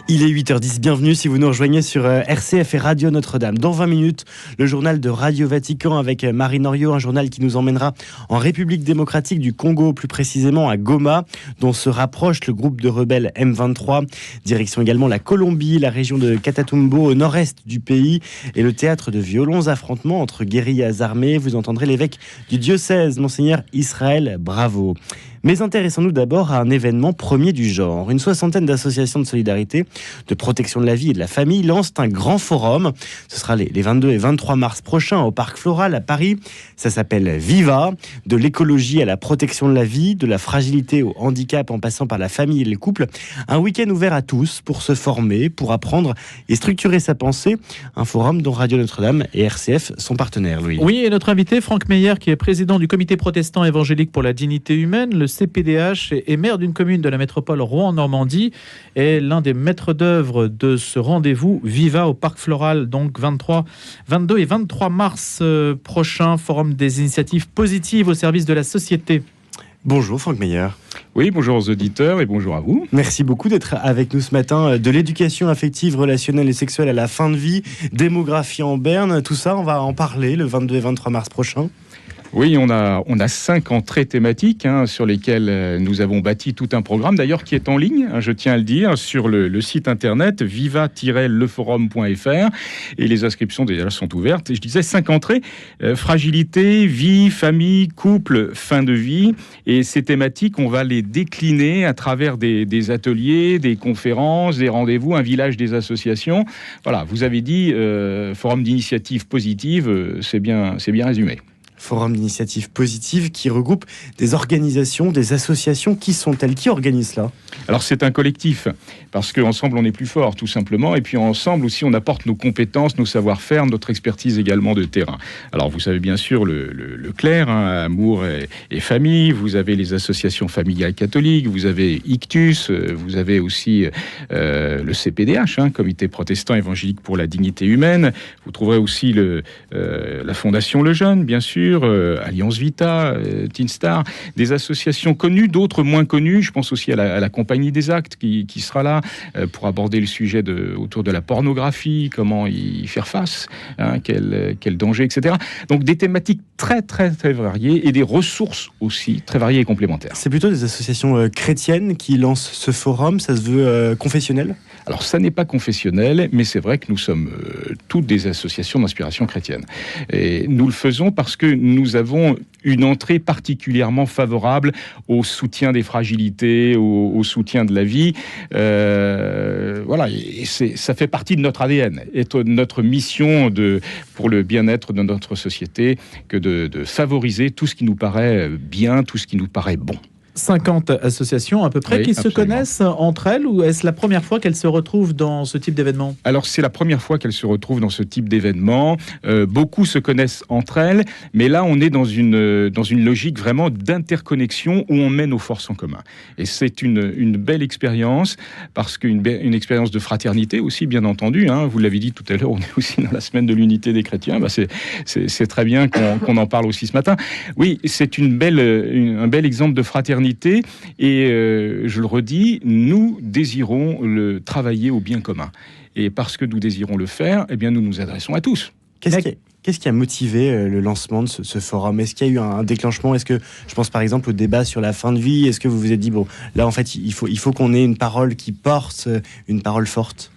Il est 8h10, bienvenue si vous nous rejoignez sur RCF et Radio Notre-Dame. Dans 20 minutes, le journal de Radio Vatican avec Marine Henriot, un journal qui nous emmènera en République démocratique du Congo, plus précisément à Goma, dont se rapproche le groupe de rebelles M23. Direction également la Colombie, la région de Catatumbo au nord-est du pays et le théâtre de violents affrontements entre guérillas armées. Vous entendrez l'évêque du diocèse, Monseigneur Israël Bravo. Mais intéressons-nous d'abord à un événement premier du genre. Une soixantaine d'associations de solidarité, de protection de la vie et de la famille lancent un grand forum. Ce sera les 22 et 23 mars prochains au Parc Floral à Paris. Ça s'appelle Viva, de l'écologie à la protection de la vie, de la fragilité au handicap en passant par la famille et les couples. Un week-end ouvert à tous pour se former, pour apprendre et structurer sa pensée. Un forum dont Radio Notre-Dame et RCF sont partenaires, Louis. Oui, et notre invité, Franck Meyer, qui est président du Comité protestant évangélique pour la dignité humaine, le CPDH, et maire d'une commune de la métropole Rouen-Normandie, est l'un des maîtres d'œuvre de ce rendez-vous Viva au Parc Floral, donc 22 et 23 mars prochain, forum des initiatives positives au service de la société. Bonjour Franck Meyer. Oui, bonjour aux auditeurs et bonjour à vous. Merci beaucoup d'être avec nous ce matin. De l'éducation affective, relationnelle et sexuelle à la fin de vie, démographie en berne, tout ça, on va en parler le 22 et 23 mars prochain. Oui, on a 5 entrées thématiques sur lesquelles nous avons bâti tout un programme, d'ailleurs qui est en ligne, je tiens à le dire, sur le site internet viva-leforum.fr, et les inscriptions déjà sont ouvertes. Et je disais 5 entrées, fragilité, vie, famille, couple, fin de vie, et ces thématiques, on va les décliner à travers des ateliers, des conférences, des rendez-vous, un village des associations. Voilà, vous avez dit forum d'initiative positive, c'est bien résumé. Forum d'initiative positive qui regroupe des organisations, des associations. Qui sont-elles? Qui organise cela? Alors c'est un collectif, parce qu'ensemble on est plus fort tout simplement, et puis ensemble aussi on apporte nos compétences, nos savoir-faire, notre expertise également de terrain. Alors vous savez bien sûr le CLER, Amour et Famille, vous avez les associations familiales catholiques, vous avez Ictus, vous avez aussi le CPDH, Comité protestant évangélique pour la dignité humaine, vous trouverez aussi la Fondation Le Jeune, bien sûr, Alliance Vita, Teen Star, des associations connues, d'autres moins connues. Je pense aussi à la Compagnie des Actes qui sera là pour aborder le sujet autour de la pornographie, comment y faire face, quel danger, etc. Donc des thématiques très très très variées et des ressources aussi très variées et complémentaires. C'est plutôt des associations chrétiennes qui lancent ce forum, ça se veut confessionnel? Alors ça n'est pas confessionnel, mais c'est vrai que nous sommes toutes des associations d'inspiration chrétienne. Et nous le faisons parce que nous avons une entrée particulièrement favorable au soutien des fragilités, au soutien de la vie. Voilà, et ça fait partie de notre ADN, et de notre mission pour le bien-être de notre société, que de favoriser tout ce qui nous paraît bien, tout ce qui nous paraît bon. 50 associations à peu près, qui se connaissent entre elles, ou est-ce la première fois qu'elles se retrouvent dans ce type d'événement? Alors c'est la première fois qu'elles se retrouvent dans ce type d'événement. Beaucoup se connaissent entre elles, mais là on est dans une logique vraiment d'interconnexion où on met nos forces en commun. Et c'est une belle expérience, parce qu'une expérience de fraternité aussi, bien entendu. Vous l'avez dit tout à l'heure, on est aussi dans la semaine de l'unité des chrétiens. C'est très bien qu'on en parle aussi ce matin. Oui, c'est un bel exemple de fraternité. Et je le redis, nous désirons travailler au bien commun. Et parce que nous désirons le faire, eh bien nous nous adressons à tous. Qu'est-ce qui a motivé le lancement de ce forum? Est-ce qu'il y a eu un déclenchement? Est-ce que, je pense par exemple au débat sur la fin de vie, est-ce que vous vous êtes dit, bon, là en fait, il faut qu'on ait une parole qui porte, une parole forte?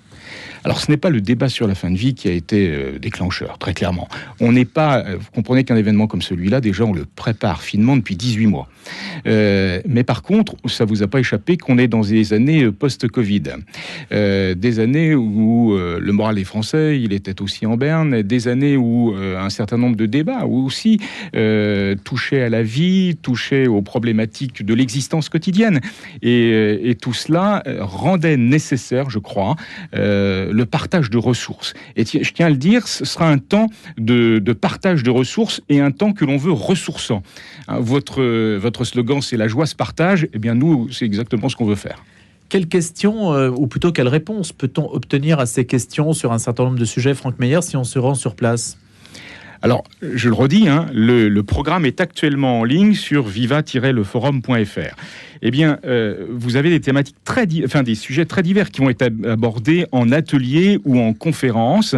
Alors, ce n'est pas le débat sur la fin de vie qui a été déclencheur, très clairement. On n'est pas... vous comprenez qu'un événement comme celui-là, déjà, on le prépare finement depuis 18 mois. Mais par contre, ça ne vous a pas échappé qu'on est dans des années post-Covid. Des années où le moral des Français, il était aussi en berne. Des années où un certain nombre de débats, où aussi touchaient à la vie, touchaient aux problématiques de l'existence quotidienne. Et tout cela rendait nécessaire, je crois, le partage de ressources. Et je tiens à le dire, ce sera un temps de partage de ressources et un temps que l'on veut ressourçant. Votre slogan, c'est « La joie se partage ». Eh bien, nous, c'est exactement ce qu'on veut faire. Quelles questions, ou plutôt quelles réponses peut-on obtenir à ces questions sur un certain nombre de sujets, Franck Meyer, si on se rend sur place ? Alors, je le redis, hein, le programme est actuellement en ligne sur viva-leforum.fr. Eh bien, vous avez des thématiques des sujets très divers qui vont être abordés en atelier ou en conférence.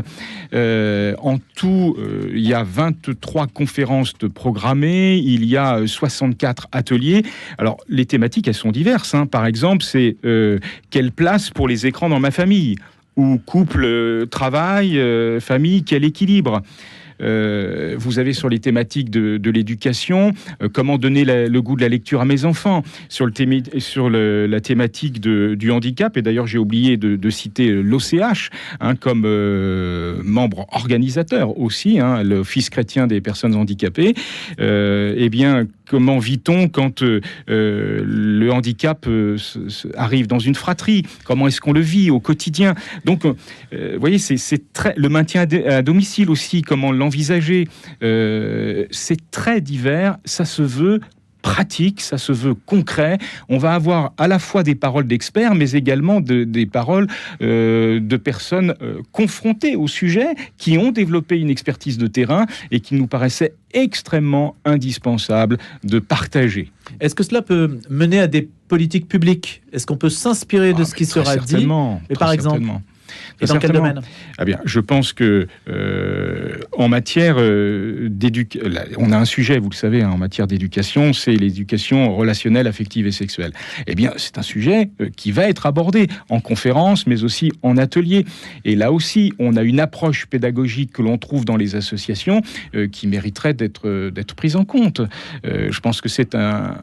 En tout, il y a 23 conférences de programmées, il y a 64 ateliers. Alors, les thématiques, elles sont diverses. Hein. Par exemple, c'est quelle place pour les écrans dans ma famille ? Ou couple, travail, famille, quel équilibre ? Vous avez sur les thématiques de l'éducation, comment donner le goût de la lecture à mes enfants, sur la thématique du handicap, et d'ailleurs j'ai oublié de citer l'OCH hein, comme membre organisateur aussi, hein, l'Office chrétien des personnes handicapées. Eh bien, comment vit-on quand le handicap arrive dans une fratrie ? Comment est-ce qu'on le vit au quotidien ? Donc, vous voyez, c'est très le maintien à domicile aussi, comment l'envisager. C'est très divers, ça se veut pratique, ça se veut concret. On va avoir à la fois des paroles d'experts, mais également des paroles de personnes confrontées au sujet, qui ont développé une expertise de terrain et qui nous paraissait extrêmement indispensable de partager. Est-ce que cela peut mener à des politiques publiques ? Est-ce qu'on peut s'inspirer de ce qui sera dit ? Et par exemple, et dans quel domaine ? Eh bien, je pense que en matière d'éducation, on a un sujet, vous le savez, hein, en matière d'éducation, c'est l'éducation relationnelle, affective et sexuelle. Eh bien, c'est un sujet qui va être abordé en conférence, mais aussi en atelier. Et là aussi, on a une approche pédagogique que l'on trouve dans les associations qui mériterait d'être prise en compte. Je pense que c'est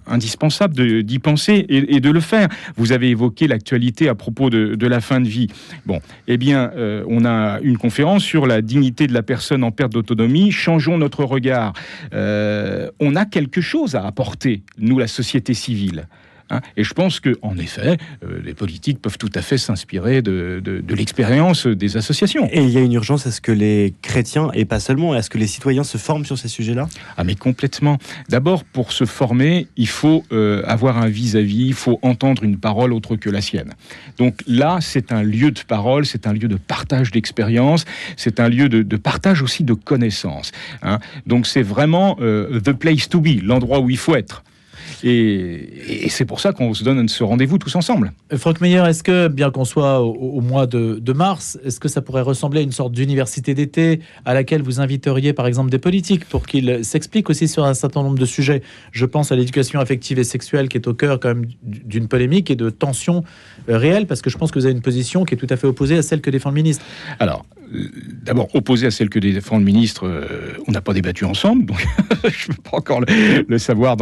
indispensable d'y penser et de le faire. Vous avez évoqué l'actualité à propos de la fin de vie. Bon, eh bien, on a une conférence sur la dignité de la personne en perte d'autonomie. Changeons notre regard. On a quelque chose à apporter, nous, la société civile. Hein, et je pense qu'en effet, les politiques peuvent tout à fait s'inspirer de l'expérience des associations. Et il y a une urgence à ce que les chrétiens, et pas seulement, à ce que les citoyens se forment sur ces sujets-là ? Ah mais complètement. D'abord, pour se former, il faut avoir un vis-à-vis, il faut entendre une parole autre que la sienne. Donc là, c'est un lieu de parole, c'est un lieu de partage d'expérience, c'est un lieu de partage aussi de connaissances. Hein. Donc c'est vraiment the place to be, l'endroit où il faut être. Et c'est pour ça qu'on se donne ce rendez-vous tous ensemble. Franck Meyer, est-ce que, bien qu'on soit au mois de mars, est-ce que ça pourrait ressembler à une sorte d'université d'été à laquelle vous inviteriez par exemple des politiques pour qu'ils s'expliquent aussi sur un certain nombre de sujets ? Je pense à l'éducation affective et sexuelle qui est au cœur quand même d'une polémique et de tensions réelles, parce que je pense que vous avez une position qui est tout à fait opposée à celle que défend le ministre. Alors, d'abord, opposé à celle que défend le ministre, on n'a pas débattu ensemble, donc je ne peux pas encore le savoir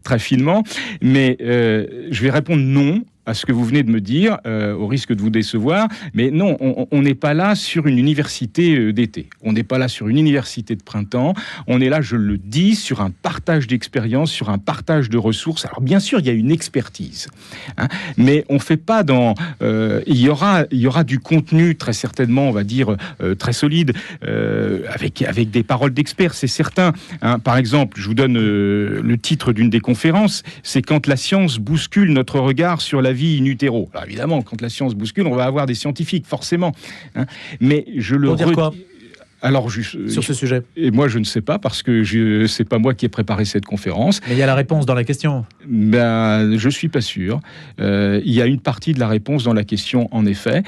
très finement, mais je vais répondre non à ce que vous venez de me dire, au risque de vous décevoir, mais non, on n'est pas là sur une université d'été, on n'est pas là sur une université de printemps, on est là, je le dis, sur un partage d'expérience, sur un partage de ressources. Alors bien sûr, il y a une expertise, hein, mais on ne fait pas dans... il y aura du contenu, très certainement, on va dire, très solide, avec des paroles d'experts, c'est certain. Hein. Par exemple, je vous donne le titre d'une des conférences, c'est « Quand la science bouscule notre regard sur la vie in utero ». Alors évidemment, quand la science bouscule, on va avoir des scientifiques, forcément. Hein. Mais je le redis. Quoi ? Alors, sur ce sujet. Et moi, je ne sais pas, parce que c'est pas moi qui ai préparé cette conférence. Mais il y a la réponse dans la question. Ben, je suis pas sûr. Il y a une partie de la réponse dans la question, en effet,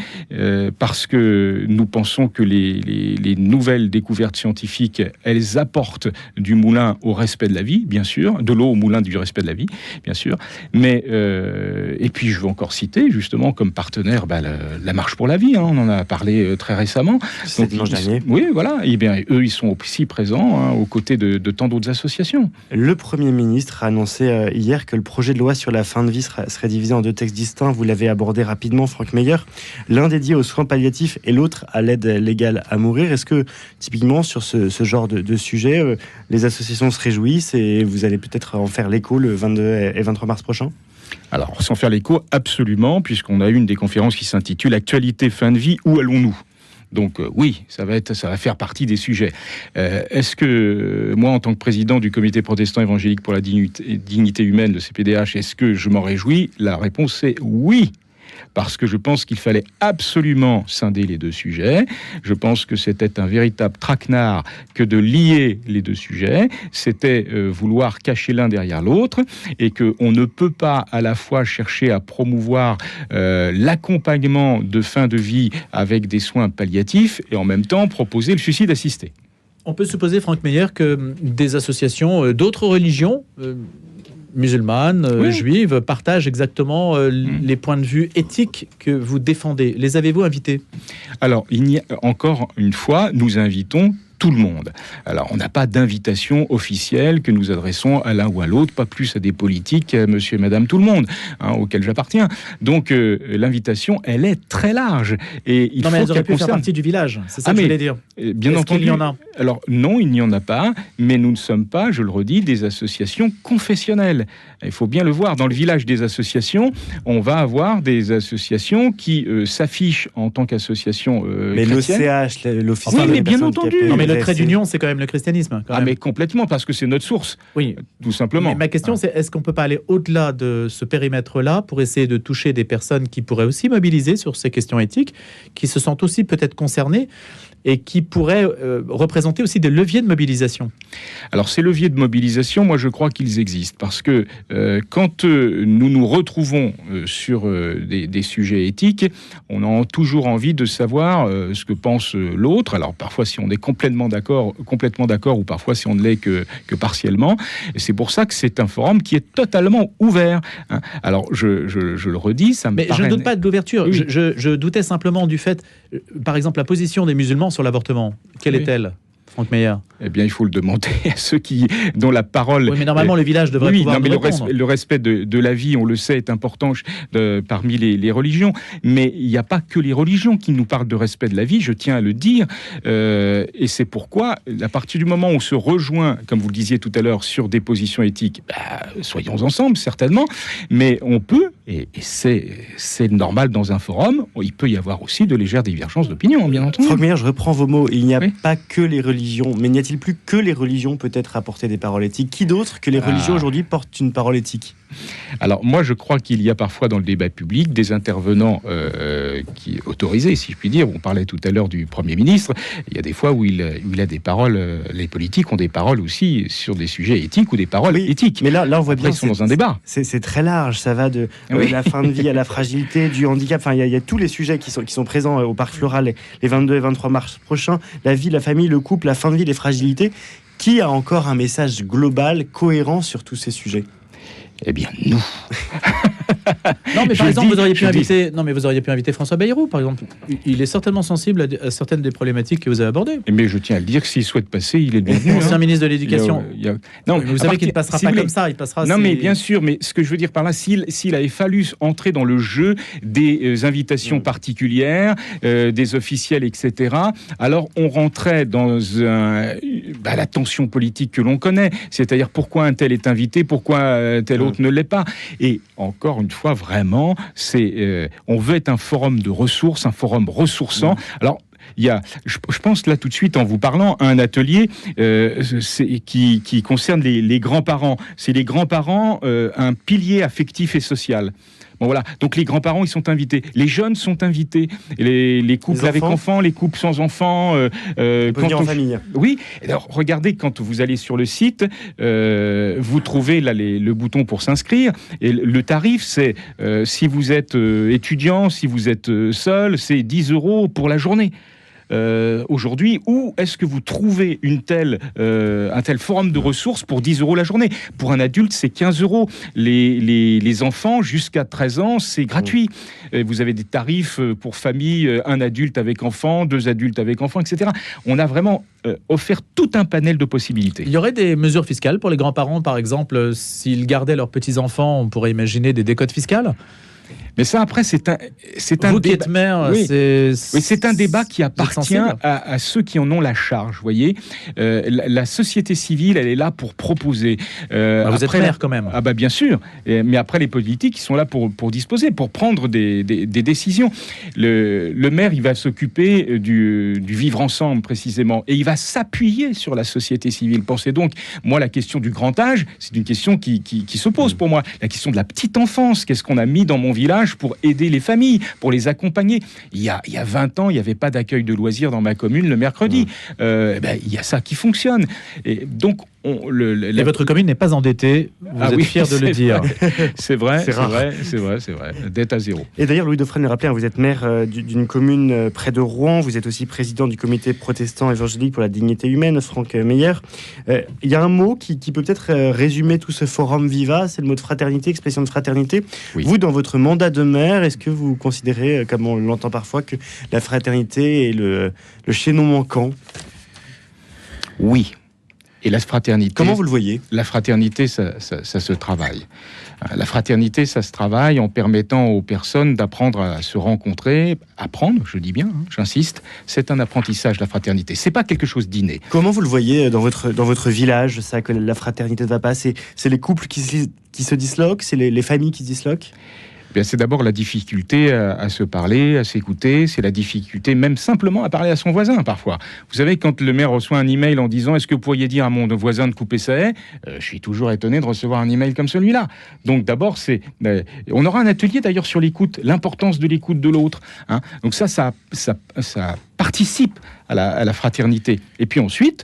parce que nous pensons que les nouvelles découvertes scientifiques, elles apportent du moulin au respect de la vie, bien sûr, de l'eau au moulin du respect de la vie, bien sûr. Mais et puis, je veux encore citer, justement, comme partenaire, la Marche pour la vie. Hein, on en a parlé très récemment. C'est dimanche dernier. Oui, voilà. Et bien, eux, ils sont aussi présents hein, aux côtés de tant d'autres associations. Le Premier ministre a annoncé hier que le projet de loi sur la fin de vie serait divisé en deux textes distincts. Vous l'avez abordé rapidement, Franck Meyer. L'un dédié aux soins palliatifs et l'autre à l'aide légale à mourir. Est-ce que, typiquement, sur ce genre de sujet, les associations se réjouissent et vous allez peut-être en faire l'écho le 22 et 23 mars prochain ? Alors, sans faire l'écho, absolument, puisqu'on a une des conférences qui s'intitule « Actualité fin de vie, où allons-nous ?» Donc oui, ça va faire partie des sujets. Est-ce que moi, en tant que président du Comité protestant évangélique pour la dignité humaine, le CPDH, est-ce que je m'en réjouis ? La réponse est oui. parce que je pense qu'il fallait absolument scinder les deux sujets. Je pense que c'était un véritable traquenard que de lier les deux sujets. C'était vouloir cacher l'un derrière l'autre, et qu'on ne peut pas à la fois chercher à promouvoir l'accompagnement de fin de vie avec des soins palliatifs et en même temps proposer le suicide assisté. On peut supposer, Franck Meyer, que des associations d'autres religions, musulmanes, juives, partagent exactement les points de vue éthiques que vous défendez. Les avez-vous invités ? Alors, encore une fois, nous invitons tout le monde. Alors, on n'a pas d'invitation officielle que nous adressons à l'un ou à l'autre, pas plus à des politiques qu'à monsieur et madame tout le monde, auquel j'appartiens. Donc, l'invitation, elle est très large. Et il non, mais faut elles auraient pu faire partie du village, c'est ça que je voulais dire. Bien entendu. Qu'il y en a ? Alors, non, il n'y en a pas, mais nous ne sommes pas, je le redis, des associations confessionnelles. Il faut bien le voir. Dans le village des associations, on va avoir des associations qui s'affichent en tant qu'association mais chrétienne. l'OCH, l'Office... Oui, mais bien entendu. Non, mais le trait d'union, c'est quand même le christianisme. Mais complètement, parce que c'est notre source. Oui. Tout simplement. Mais ma question, c'est est-ce qu'on peut pas aller au-delà de ce périmètre-là pour essayer de toucher des personnes qui pourraient aussi mobiliser sur ces questions éthiques, qui se sentent aussi peut-être concernées et qui pourraient représenter aussi des leviers de mobilisation? Alors, ces leviers de mobilisation, moi, je crois qu'ils existent, parce que quand nous nous retrouvons sur des sujets éthiques, on a toujours envie de savoir ce que pense l'autre. Alors, parfois, si on est complètement d'accord, ou parfois, si on ne l'est que partiellement. Et c'est pour ça que c'est un forum qui est totalement ouvert. Alors, je le redis, ça me Mais paraît... je ne doute pas de l'ouverture. Oui. Je doutais simplement du fait, par exemple, la position des musulmans sur l'avortement. Quelle est-elle, Franck Meyer? Eh bien, il faut le demander à ceux dont la parole... Oui, mais normalement, le village devrait pouvoir nous répondre. Le respect de la vie, on le sait, est important parmi les religions. Mais il n'y a pas que les religions qui nous parlent de respect de la vie, je tiens à le dire. Et c'est pourquoi, à partir du moment où on se rejoint, comme vous le disiez tout à l'heure, sur des positions éthiques, soyons ensemble, certainement. Mais on peut, et c'est normal dans un forum, il peut y avoir aussi de légères divergences d'opinion, bien entendu. Franck Meyer, je reprends vos mots. Il n'y a pas que les religions, mais n'y a-t-il plus que les religions peut-être à porter des paroles éthiques? Qui d'autre que les religions aujourd'hui portent une parole éthique? Alors moi je crois qu'il y a parfois dans le débat public des intervenants qui autorisés, si je puis dire. On parlait tout à l'heure du Premier ministre. Il y a des fois où il a des paroles, les politiques ont des paroles aussi sur des sujets éthiques ou des paroles éthiques. Mais là on voit bien qu'ils sont dans un débat. C'est très large, ça va de la fin de vie à la fragilité, du handicap. Enfin, il y a tous les sujets qui sont présents au Parc Floral les 22 et 23 mars prochains. La vie, la famille, le couple, la fin de vie, les fragilités. Qui a encore un message global, cohérent sur tous ces sujets? Eh bien, nous. Non, mais par exemple, vous auriez pu inviter François Bayrou, par exemple. Il est certainement sensible à certaines des problématiques que vous avez abordées. Mais je tiens à le dire que s'il souhaite passer, il est bienvenu. Ancien ministre de l'Éducation. Non, vous savez qu'il ne passera pas comme ça. Il passera. Non, mais bien sûr. Mais ce que je veux dire par là, s'il avait fallu entrer dans le jeu des invitations particulières, des officiels, etc., alors on rentrait dans la tension politique que l'on connaît. C'est-à-dire pourquoi un tel est invité, pourquoi tel autre ne l'est pas. Et encore une fois, vraiment, on veut être un forum de ressources, un forum ressourçant. Alors, je pense là tout de suite en vous parlant à un atelier qui concerne les grands-parents. C'est les grands-parents, un pilier affectif et social. Bon, voilà. Donc les grands-parents, ils sont invités. Les jeunes sont invités. Les couples avec enfants, les couples sans enfants. En famille. Oui. Alors regardez, quand vous allez sur le site, vous trouvez là le bouton pour s'inscrire. Et le tarif, c'est si vous êtes étudiant, si vous êtes seul, c'est 10 € pour la journée. Aujourd'hui, où est-ce que vous trouvez un tel forum de ressources pour 10 € la journée? Pour un adulte, c'est 15 €. Les enfants, jusqu'à 13 ans, c'est gratuit. Vous avez des tarifs pour famille, un adulte avec enfant, 2 adultes avec enfant, etc. On a vraiment offert tout un panel de possibilités. Il y aurait des mesures fiscales pour les grands-parents, par exemple, s'ils gardaient leurs petits-enfants, on pourrait imaginer des décotes fiscales? Mais ça, après, c'est un Vous qui êtes maire, c'est un débat qui appartient à ceux qui en ont la charge, vous voyez. La société civile, elle est là pour proposer. Vous êtes maire quand même. Ah bah bien sûr. Mais après, les politiques, ils sont là pour disposer, pour prendre des décisions. Le maire, il va s'occuper du vivre ensemble, précisément. Et il va s'appuyer sur la société civile. Pensez donc, moi, la question du grand âge, c'est une question qui se pose pour moi. La question de la petite enfance, qu'est-ce qu'on a mis dans mon village davantage pour aider les familles, pour les accompagner. Il y a 20 ans, il n'y avait pas d'accueil de loisirs dans ma commune le mercredi. Il y a ça qui fonctionne. Et donc, et votre commune n'est pas endettée, vous êtes fier de le dire. C'est vrai. Dette à zéro. Et d'ailleurs, Louis Dauphren le rappelait, vous êtes maire d'une commune près de Rouen, vous êtes aussi président du comité protestant évangélique pour la dignité humaine, Franck Meyer. Il y a un mot qui peut peut-être résumer tout ce forum Viva, c'est le mot de fraternité, expression de fraternité. Oui. Vous, dans votre mandat de maire, est-ce que vous considérez, comme on l'entend parfois, que la fraternité est le chaînon manquant ? Oui. Et la fraternité... Comment vous le voyez ? La fraternité, ça se travaille. La fraternité, ça se travaille en permettant aux personnes d'apprendre à se rencontrer. Apprendre, je dis bien, j'insiste, c'est un apprentissage, la fraternité. C'est pas quelque chose d'inné. Comment vous le voyez dans votre village, ça, que la fraternité ne va pas ? C'est les couples qui se disloquent ? C'est les familles qui se disloquent ? Bien, c'est d'abord la difficulté à se parler, à s'écouter. C'est la difficulté même simplement à parler à son voisin parfois. Vous savez, quand le maire reçoit un email en disant « Est-ce que vous pourriez dire à mon voisin de couper sa haie ?» Je suis toujours étonné de recevoir un email comme celui-là. Donc d'abord, on aura un atelier d'ailleurs sur l'écoute, l'importance de l'écoute de l'autre. Donc ça participe à la fraternité. Et puis ensuite,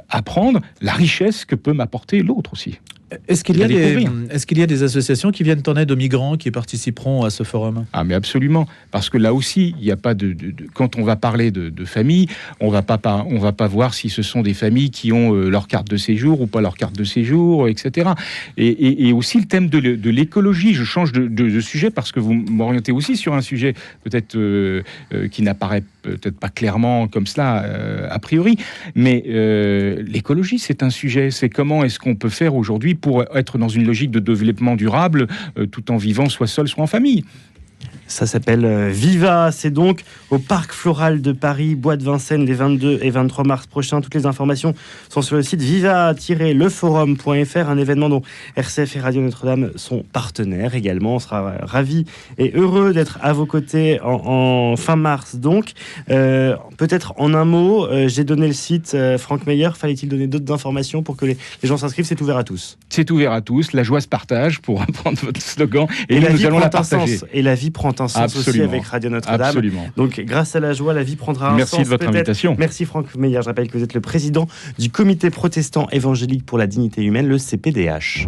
apprendre la richesse que peut m'apporter l'autre aussi. Est-ce qu'il y a des associations qui viennent en aide aux migrants qui participeront à ce forum ? Ah, mais absolument, parce que là aussi, il n'y a pas quand on va parler de famille, on va pas voir si ce sont des familles qui ont leur carte de séjour ou pas leur carte de séjour, etc. Et aussi le thème de l'écologie. Je change de sujet parce que vous m'orientez aussi sur un sujet peut-être qui n'apparaît peut-être pas clairement comme cela a priori, mais l'écologie, c'est un sujet. C'est comment est-ce qu'on peut faire aujourd'hui pour être dans une logique de développement durable tout en vivant soit seul, soit en famille. Ça s'appelle Viva, c'est donc au Parc Floral de Paris, Bois de Vincennes, les 22 et 23 mars prochains. Toutes les informations sont sur le site viva-leforum.fr, un événement dont RCF et Radio Notre-Dame sont partenaires également. On sera ravis et heureux d'être à vos côtés en fin mars. Donc, peut-être en un mot, j'ai donné le site Franck Meyer. Fallait-il donner d'autres informations pour que les gens s'inscrivent ? C'est ouvert à tous. C'est ouvert à tous. La joie se partage, pour reprendre votre slogan. Et nous allons la partager. Et la vie prend un sens aussi avec Radio Notre-Dame. Absolument. Donc, grâce à la joie, la vie prendra un sens. Merci de votre invitation. Merci Franck Meyer. Je rappelle que vous êtes le président du comité protestant évangélique pour la dignité humaine, le CPDH.